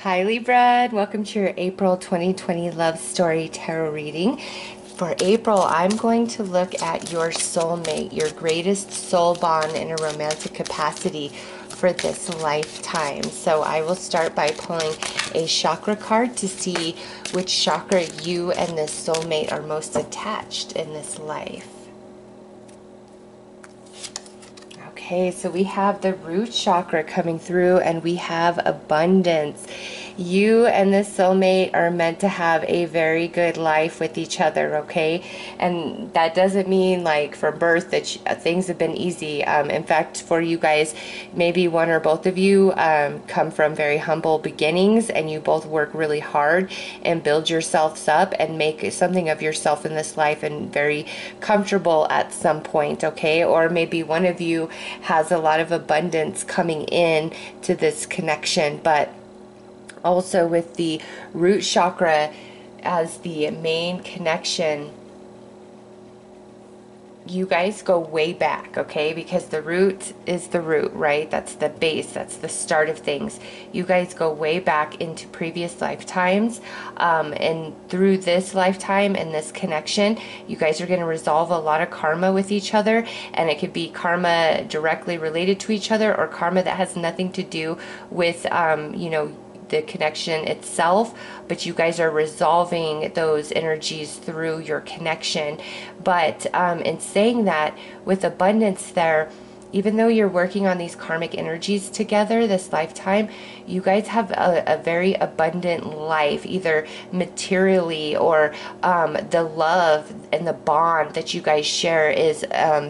Hi Libra, and welcome to your April 2020 Love Story Tarot reading. For April, I'm going to look at your soulmate, your greatest soul bond in a romantic capacity for this lifetime. So I will start by pulling a chakra card to see which chakra you and this soulmate are most attached in this life. Okay, so we have the root chakra coming through and we have abundance. You and this soulmate are meant to have a very good life with each other, okay? And that doesn't mean like from birth that things have been easy. In fact, for you guys, maybe one or both of you come from very humble beginnings and you both work really hard and build yourselves up and make something of yourself in this life and very comfortable at some point, okay? Or maybe one of you has a lot of abundance coming in to this connection, but also with the root chakra as the main connection, you guys go way back, okay? Because the root is the root, right? That's the base, that's the start of things. You guys go way back into previous lifetimes, and through this lifetime and this connection, you guys are going to resolve a lot of karma with each other, and it could be karma directly related to each other or karma that has nothing to do with, you know, the connection itself, but you guys are resolving those energies through your connection. But in saying that, with abundance there, even though you're working on these karmic energies together this lifetime, you guys have a very abundant life, either materially or the love and the bond that you guys share is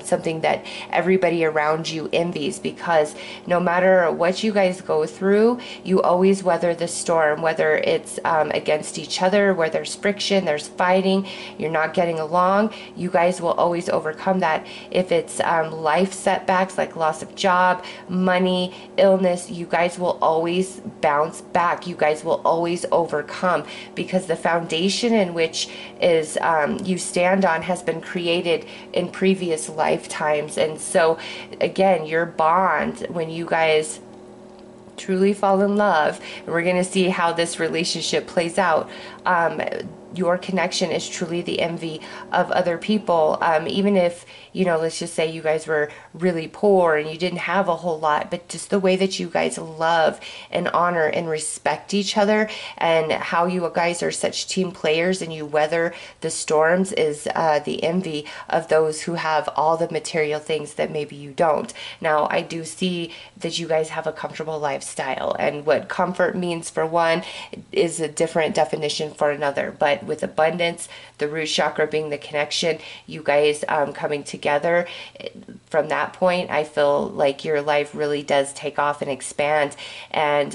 something that everybody around you envies, because no matter what you guys go through, you always weather the storm, whether it's against each other, where there's friction, there's fighting, you're not getting along, you guys will always overcome that. If it's life setbacks, like loss of job, money, illness, you guys will always bounce back. You guys will always overcome, because the foundation in which is you stand on has been created in previous lifetimes. And so again, your bond, when you guys truly fall in love, and we're going to see how this relationship plays out, your connection is truly the envy of other people. Even if, you know, let's just say you guys were really poor and you didn't have a whole lot, but just the way that you guys love and honor and respect each other, and how you guys are such team players and you weather the storms, is the envy of those who have all the material things that maybe you don't. Now, I do see that you guys have a comfortable lifestyle, and what comfort means for one is a different definition for another. But with abundance, the root chakra being the connection, you guys coming together, from that point, I feel like your life really does take off and expand. And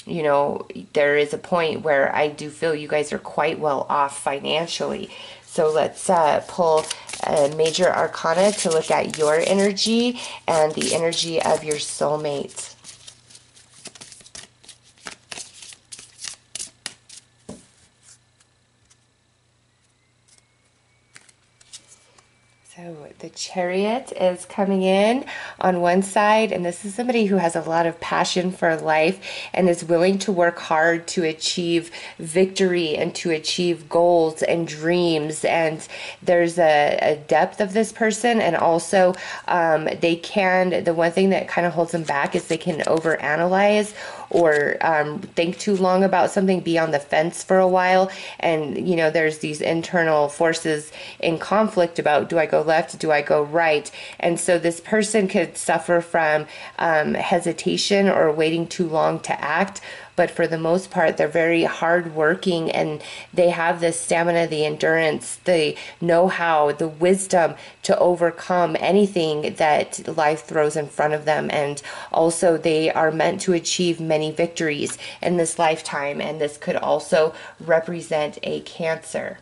you know, there is a point where I do feel you guys are quite well off financially. So let's pull a major arcana to look at your energy and the energy of your soulmate. So the Chariot is coming in on one side, and this is somebody who has a lot of passion for life and is willing to work hard to achieve victory and to achieve goals and dreams. And there's a depth of this person, and also the one thing that kind of holds them back is they can overanalyze or think too long about something, be on the fence for a while. And, you know, there's these internal forces in conflict about, do I go left, do I go right? And so this person could suffer from hesitation or waiting too long to act. But for the most part, they're very hardworking, and they have the stamina, the endurance, the know-how, the wisdom to overcome anything that life throws in front of them. And also, they are meant to achieve many victories in this lifetime, and this could also represent a Cancer.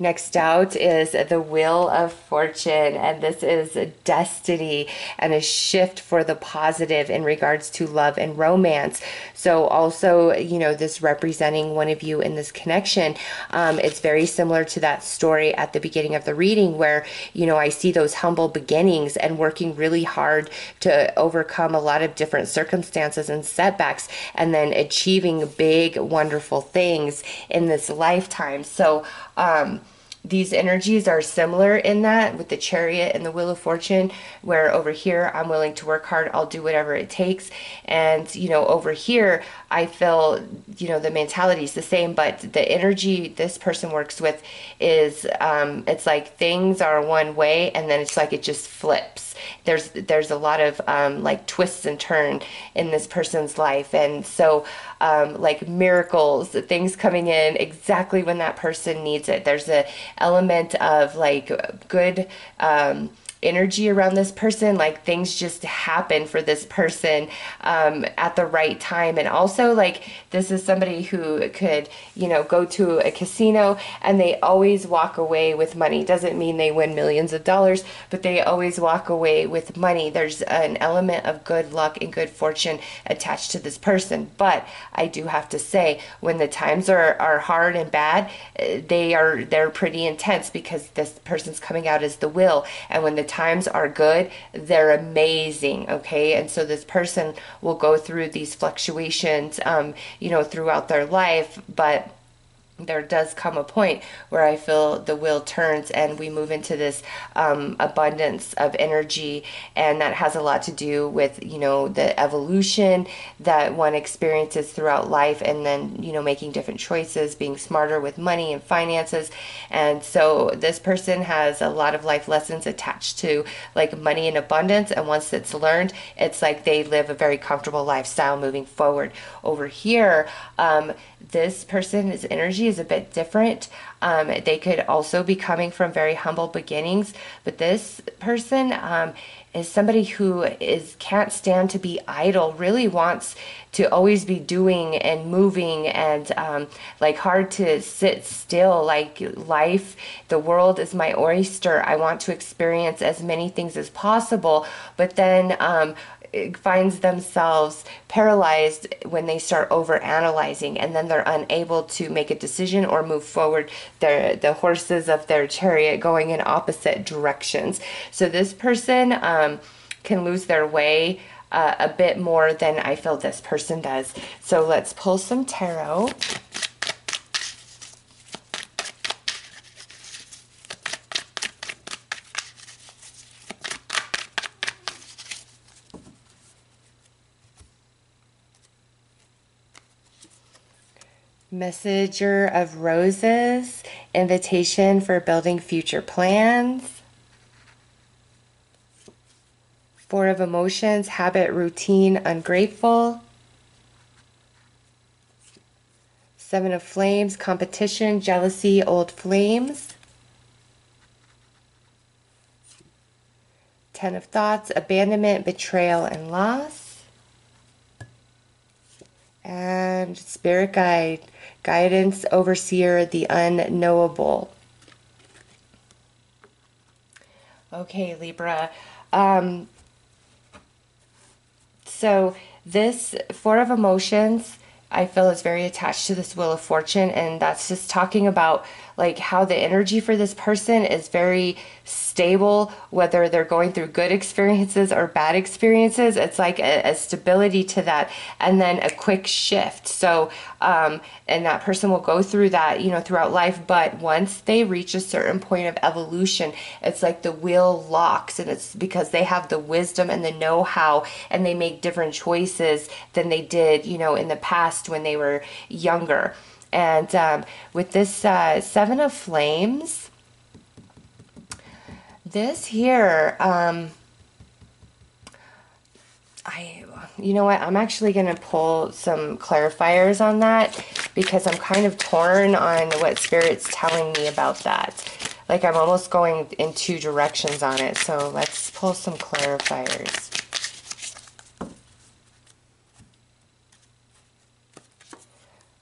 Next out is the Wheel of Fortune, and this is a destiny and a shift for the positive in regards to love and romance. So also, you know, this representing one of you in this connection, it's very similar to that story at the beginning of the reading where, you know, I see those humble beginnings and working really hard to overcome a lot of different circumstances and setbacks, and then achieving big, wonderful things in this lifetime. So, these energies are similar in that with the Chariot and the Wheel of Fortune, where over here I'm willing to work hard, I'll do whatever it takes. And, you know, over here I feel, you know, the mentality is the same, but the energy this person works with is, it's like things are one way and then it's like it just flips. There's a lot of like twists and turns in this person's life, and so like miracles, things coming in exactly when that person needs it. There's a element of like good energy around this person, like things just happen for this person at the right time. And also, like, this is somebody who could, you know, go to a casino and they always walk away with money. Doesn't mean they win millions of dollars, but they always walk away with money. There's an element of good luck and good fortune attached to this person. But I do have to say, when the times are hard and bad, they're pretty intense, because this person's coming out as the Will, and when the times are good, they're amazing. Okay, and so this person will go through these fluctuations, you know, throughout their life, but there does come a point where I feel the wheel turns and we move into this abundance of energy, and that has a lot to do with, you know, the evolution that one experiences throughout life, and then, you know, making different choices, being smarter with money and finances. And so this person has a lot of life lessons attached to like money and abundance, and once it's learned, it's like they live a very comfortable lifestyle moving forward. Over here, this person's energy is a bit different. They could also be coming from very humble beginnings, but this person is somebody who can't stand to be idle, really wants to always be doing and moving, and like hard to sit still. Like, life, the world is my oyster. I want to experience as many things as possible, but then it finds themselves paralyzed when they start over analyzing, and then they're unable to make a decision or move forward. The horses of their chariot going in opposite directions. So this person can lose their way a bit more than I feel this person does. So let's pull some tarot. Messenger of Roses, invitation for building future plans. Four of Emotions, habit, routine, ungrateful. Seven of Flames, competition, jealousy, old flames. Ten of Thoughts, abandonment, betrayal, and loss. And Spirit Guide, guidance, overseer, the unknowable. Okay, Libra. So this Four of Emotions, I feel, is very attached to this Wheel of Fortune, and that's just talking about like how the energy for this person is very stable, whether they're going through good experiences or bad experiences. It's like a stability to that, and then a quick shift. So and that person will go through that, you know, throughout life, but once they reach a certain point of evolution, it's like the wheel locks, and it's because they have the wisdom and the know-how, and they make different choices than they did, you know, in the past when they were younger. And with this Seven of Flames, this here, you know what, I'm actually going to pull some clarifiers on that, because I'm kind of torn on what Spirit's telling me about that. Like, I'm almost going in two directions on it. So let's pull some clarifiers.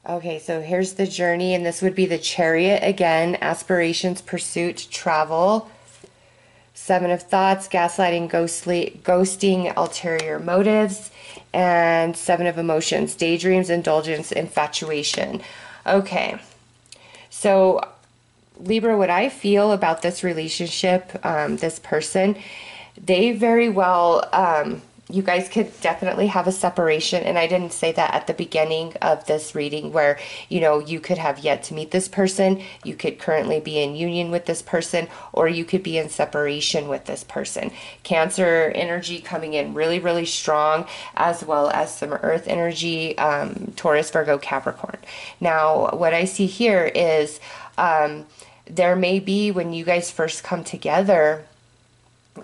Okay, so here's the journey, and this would be the Chariot again: aspirations, pursuit, travel. Seven of Thoughts, gaslighting, ghosting, ulterior motives. And Seven of Emotions, daydreams, indulgence, infatuation. Okay, so Libra, what I feel about this relationship, this person, they very well, you guys could definitely have a separation. And I didn't say that at the beginning of this reading, where, you know, you could have yet to meet this person, you could currently be in union with this person, or you could be in separation with this person. Cancer energy coming in really, really strong, as well as some earth energy, Taurus, Virgo, Capricorn. Now, what I see here is, there may be, when you guys first come together,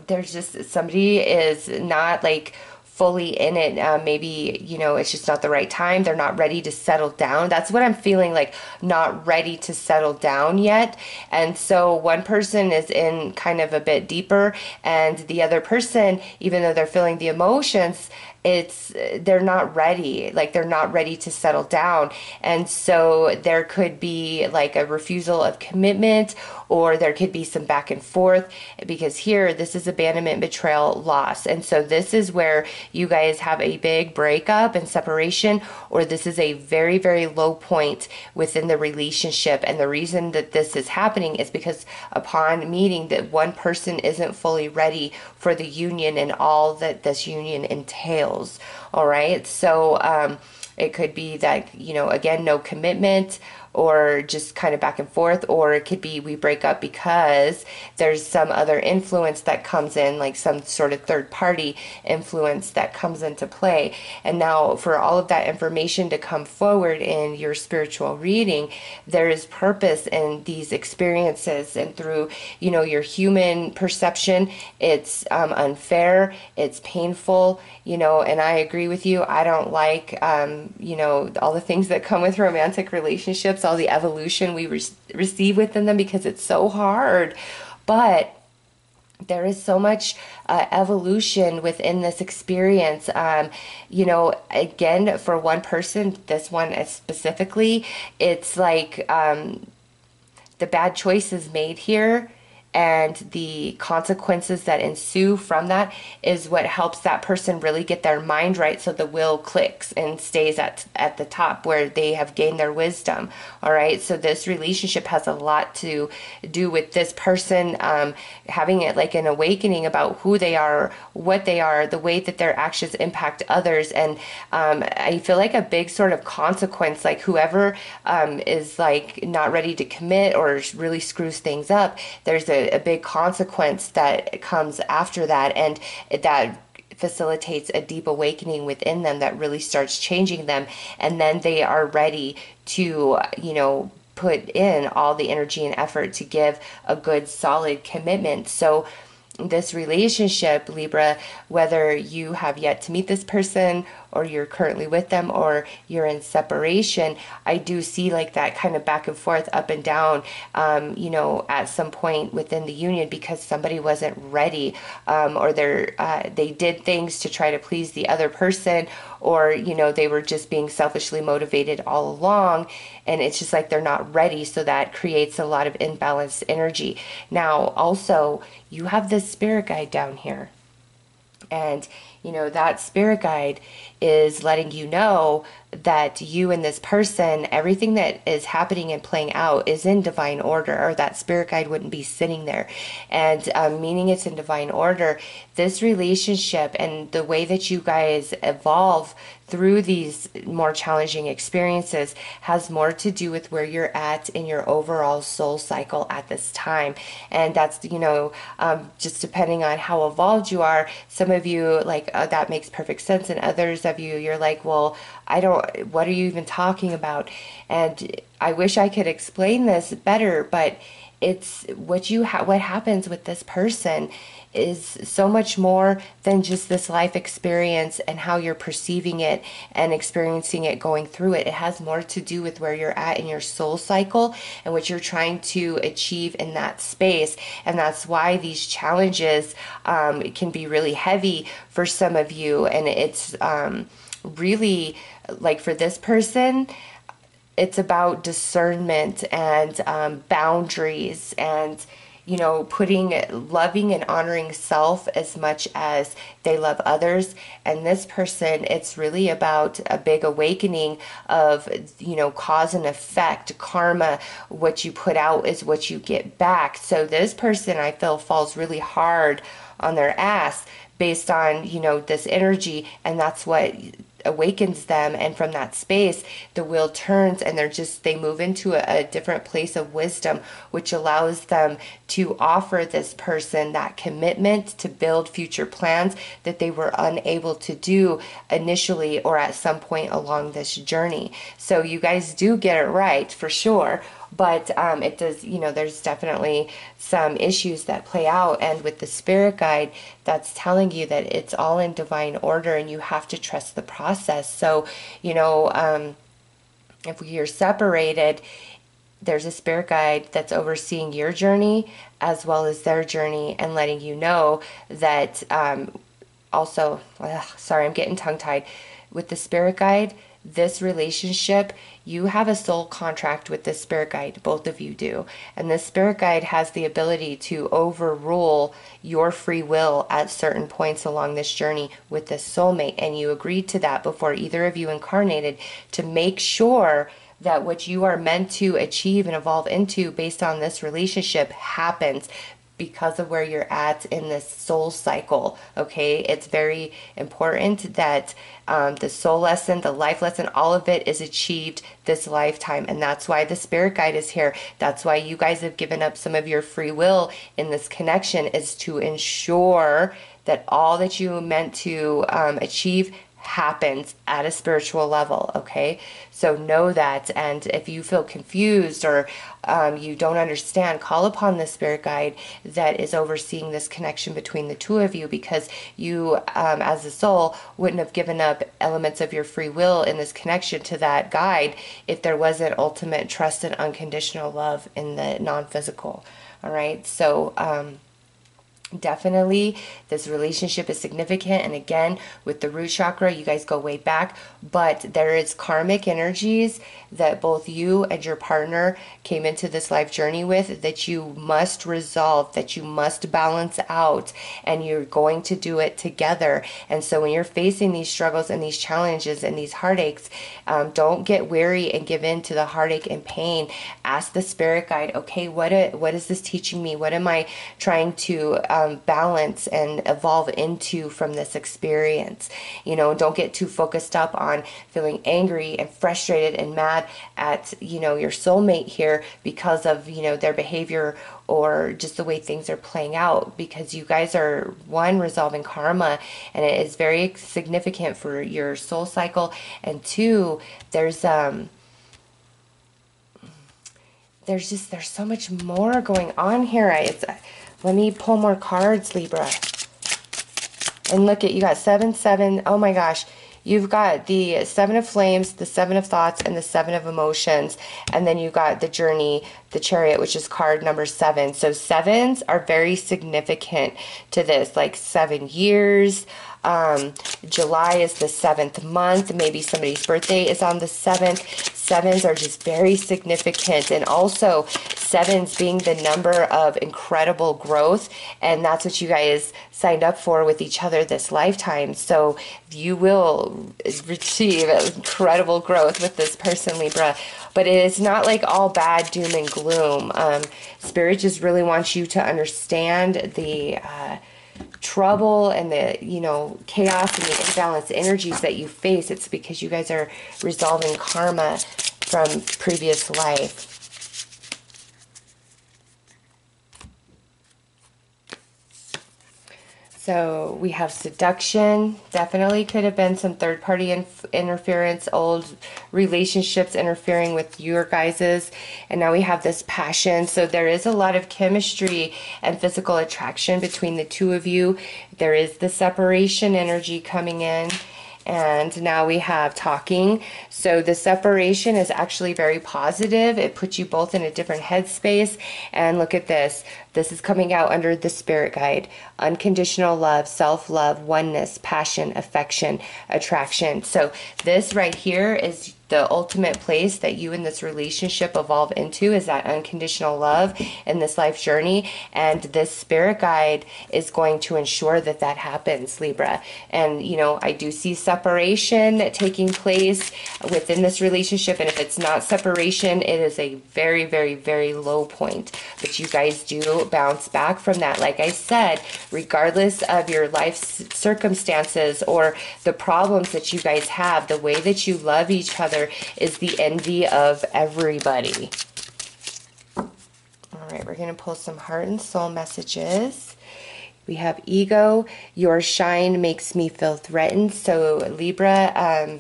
there's just somebody is not like fully in it. Maybe, you know, it's just not the right time. They're not ready to settle down. That's what I'm feeling, like not ready to settle down yet. And so one person is in kind of a bit deeper, and the other person, even though they're feeling the emotions, they're not ready, like they're not ready to settle down. And so there could be like a refusal of commitment, or there could be some back and forth, because here this is abandonment, betrayal, loss. And so this is where you guys have a big breakup and separation, or this is a very, very low point within the relationship. And the reason that this is happening is because upon meeting, that one person isn't fully ready for the union and all that this union entails. All right. So it could be that, you know, again, no commitment, or just kind of back and forth, or it could be we break up because there's some other influence that comes in, like some sort of third party influence that comes into play. And now for all of that information to come forward in your spiritual reading, there is purpose in these experiences. And through, you know, your human perception, it's unfair, it's painful, you know, and I agree with you. I don't like, you know, all the things that come with romantic relationships, all the evolution we receive within them, because it's so hard. But there is so much evolution within this experience. You know, again, for one person, this one specifically, it's like the bad choices made here and the consequences that ensue from that is what helps that person really get their mind right, so the will clicks and stays at the top where they have gained their wisdom. All right, so this relationship has a lot to do with this person having it like an awakening about who they are, what they are, the way that their actions impact others. And I feel like a big sort of consequence, like whoever is like not ready to commit or really screws things up, there's a big consequence that comes after that, and that facilitates a deep awakening within them that really starts changing them. And then they are ready to, you know, put in all the energy and effort to give a good solid commitment. So this relationship, Libra, whether you have yet to meet this person, or you're currently with them, or you're in separation, I do see like that kind of back and forth, up and down, you know, at some point within the union, because somebody wasn't ready, or they did things to try to please the other person, or, you know, they were just being selfishly motivated all along, and it's just like they're not ready. So that creates a lot of imbalanced energy. Now, also, you have this spirit guide down here. And, you know, that spirit guide is letting you know that you and this person, everything that is happening and playing out is in divine order, or that spirit guide wouldn't be sitting there. And meaning it's in divine order, this relationship and the way that you guys evolve through these more challenging experiences has more to do with where you're at in your overall soul cycle at this time. And that's, you know, just depending on how evolved you are. Some of you, like, that makes perfect sense, and others of you, you're like, well, what are you even talking about? And I wish I could explain this better, but it's what happens with this person is so much more than just this life experience and how you're perceiving it and experiencing it, going through it. It has more to do with where you're at in your soul cycle and what you're trying to achieve in that space. And that's why these challenges can be really heavy for some of you. And it's really, like, for this person, it's about discernment and boundaries and, you know, putting loving and honoring self as much as they love others. And this person, it's really about a big awakening of, you know, cause and effect, karma. What you put out is what you get back. So this person, I feel, falls really hard on their ass based on, you know, this energy, and that's what awakens them. And from that space, the wheel turns, and they move into a different place of wisdom, which allows them to offer this person that commitment to build future plans that they were unable to do initially or at some point along this journey. So you guys do get it right for sure. But it does, you know, there's definitely some issues that play out. And with the spirit guide, that's telling you that it's all in divine order and you have to trust the process. So, you know, if you're separated, there's a spirit guide that's overseeing your journey as well as their journey and letting you know that also, sorry, I'm getting tongue-tied. With the spirit guide, this relationship, you have a soul contract with this spirit guide, both of you do. And this spirit guide has the ability to overrule your free will at certain points along this journey with this soulmate. And you agreed to that before either of you incarnated to make sure that what you are meant to achieve and evolve into based on this relationship happens because of where you're at in this soul cycle. Okay, it's very important that the soul lesson, the life lesson, all of it is achieved this lifetime. And that's why the spirit guide is here. That's why you guys have given up some of your free will in this connection, is to ensure that all that you meant to achieve happens at a spiritual level. Okay, so know that. And if you feel confused or you don't understand, call upon the spirit guide that is overseeing this connection between the two of you, because you as a soul wouldn't have given up elements of your free will in this connection to that guide if there wasn't ultimate trust and unconditional love in the non-physical. All right, so definitely this relationship is significant. And again, with the root chakra, you guys go way back, but there is karmic energies that both you and your partner came into this life journey with that you must resolve, that you must balance out, and you're going to do it together. And so when you're facing these struggles and these challenges and these heartaches, don't get weary and give in to the heartache and pain. Ask the spirit guide, okay, what is this teaching me? What am I trying to balance and evolve into from this experience? You know, don't get too focused up on feeling angry and frustrated and mad at, you know, your soulmate here because of, you know, their behavior or just the way things are playing out, because you guys are, one, resolving karma, and it is very significant for your soul cycle, and two, there's so much more going on here. Let me pull more cards, Libra. And look at, you got 7, 7. Oh my gosh. You've got the 7 of flames, the 7 of thoughts, and the 7 of emotions. And then you got the journey, the chariot, which is card number 7. So 7s are very significant to this, like 7 years. July is the 7th month. Maybe somebody's birthday is on the 7th. 7s are just very significant. And also 7s being the number of incredible growth. And that's what you guys signed up for with each other this lifetime. So you will receive incredible growth with this person, Libra. But it is not like all bad doom and gloom. Spirit just really wants you to understand the trouble and the, you know, chaos and the imbalanced energies that you face. It's because you guys are resolving karma from previous life. So we have seduction. Definitely could have been some third-party interference, old relationships interfering with your guys's. And now we have this passion. So there is a lot of chemistry and physical attraction between the two of you. There is the separation energy coming in. And now we have talking. So the separation is actually very positive. It puts you both in a different headspace. And look at this. This is coming out under the spirit guide. Unconditional love, self-love, oneness, passion, affection, attraction. So this right here is the ultimate place that you and this relationship evolve into is that unconditional love in this life journey. And this spirit guide is going to ensure that that happens, Libra. And, you know, I do see separation taking place within this relationship. And if it's not separation, it is a very, very, very low point. But you guys do bounce back from that. Like I said, regardless of your life circumstances or the problems that you guys have, the way that you love each other is the envy of everybody. All right, we're going to pull some heart and soul messages. We have ego. Your shine makes me feel threatened. So Libra,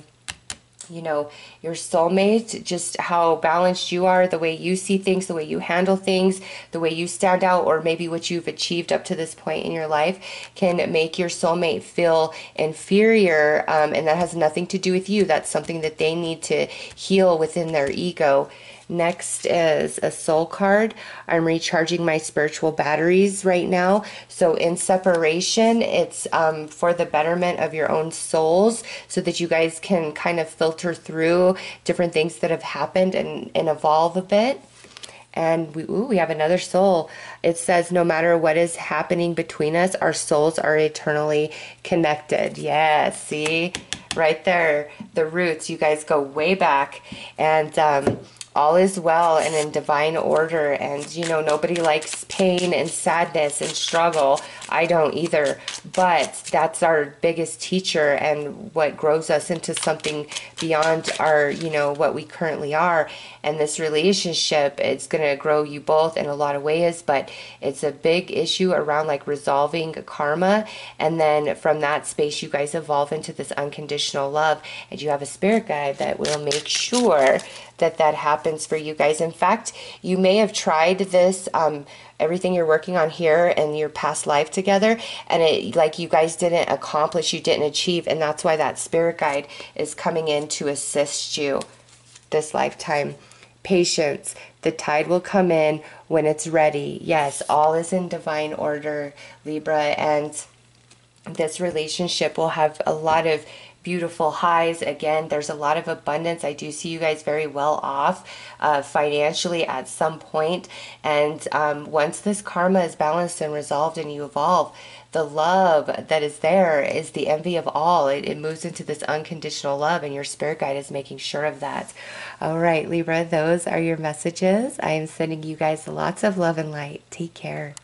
you know, your soulmate, just how balanced you are, the way you see things, the way you handle things, the way you stand out, or maybe what you've achieved up to this point in your life can make your soulmate feel inferior, and that has nothing to do with you. That's something that they need to heal within their ego. Next is a soul card. I'm recharging my spiritual batteries right now. So in separation, it's for the betterment of your own souls so that you guys can kind of filter through different things that have happened and evolve a bit. And we have another soul. It says, no matter what is happening between us, our souls are eternally connected. Yeah, see? Right there. The roots. You guys go way back. And all is well and in divine order. And, you know, nobody likes pain and sadness and struggle. I don't either. But that's our biggest teacher and what grows us into something beyond our, you know, what we currently are. And this relationship, it's going to grow you both in a lot of ways, but it's a big issue around like resolving karma. And then from that space, you guys evolve into this unconditional love. And you have a spirit guide that will make sure that that happens for you guys. In fact, you may have tried this, everything you're working on here in your past life together, and it, like, you guys didn't accomplish, you didn't achieve, and that's why that spirit guide is coming in to assist you this lifetime. Patience. The tide will come in when it's ready. Yes, all is in divine order, Libra, and this relationship will have a lot of beautiful highs. Again, there's a lot of abundance. I do see you guys very well off financially at some point. And once this karma is balanced and resolved and you evolve, the love that is there is the envy of all. It moves into this unconditional love, and your spirit guide is making sure of that. All right, Libra, those are your messages. I am sending you guys lots of love and light. Take care.